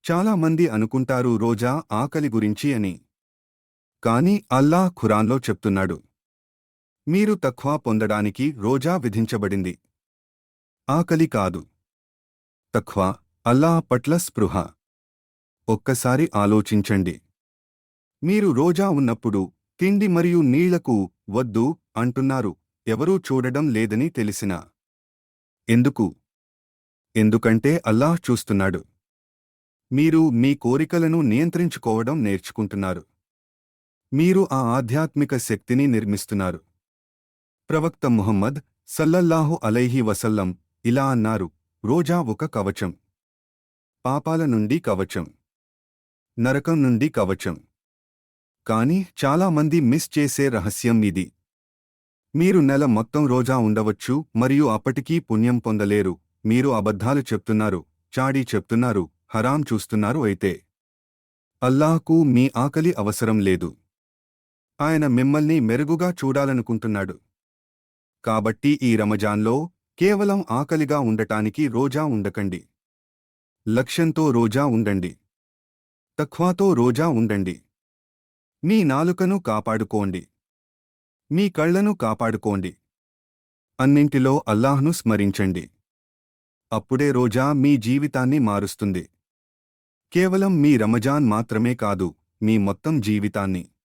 చాలా మంది అనుకుంటారు రోజా ఆకలి గురించి అని. కానీ అల్లాహ్ ఖురాన్లో చెప్తున్నాడు, మీరు తఖ్వా పొందడానికి రోజా విధించబడింది. ఆకలి కాదు. తఖ్వా, అల్లాహ్ పట్ల స్పృహ. ఒక్కసారి ఆలోచించండి. మీరు రోజా ఉన్నప్పుడు తిండి మరియు నీళ్లకు వద్దు అంటున్నారు, ఎవరూ చూడడం లేదని తెలిసినా. ఎందుకు? ఎందుకంటే అల్లాహ్ చూస్తున్నాడు. మీరు మీ కోరికలను నియంత్రించుకోవడం నేర్చుకుంటున్నారు. మీరు ఆ ఆధ్యాత్మిక శక్తిని నిర్మిస్తున్నారు. ప్రవక్త ముహమ్మద్ సల్లల్లాహు అలైహి వసల్లం ఇలా అన్నారు, రోజా ఒక కవచం. పాపాల నుండి కవచం. నరకం నుండి కవచం. కాని చాలామంది మిస్ చేసే రహస్యం ఇది. మీరు నెల మొత్తం రోజా ఉండవచ్చు మరియు అప్పటికీ పుణ్యం పొందలేరు. మీరు అబద్ధాలు చెప్తున్నారు, చాడీ చెప్తున్నారు, హరాం చూస్తున్నారు అయితే అల్లాహ్కు మీ ఆకలి అవసరం లేదు. ఆయన మిమ్మల్ని మెరుగుగా చూడాలనుకుంటున్నాడు. కాబట్టి ఈ రమజాన్లో కేవలం ఆకలిగా ఉండటానికి రోజా ఉండకండి. లక్ష్యంతో రోజా ఉండండి. తఖ్వాతో రోజా ఉండండి. మీ నాలుకను కాపాడుకోండి. మీ కళ్లను కాపాడుకోండి. అన్నింటిలో అల్లాహ్ను స్మరించండి. అప్పుడే రోజా మీ జీవితాన్ని మారుస్తుంది. కేవలం మీ రమజాన్ మాత్రమే కాదు, మీ మొత్తం జీవితాన్ని.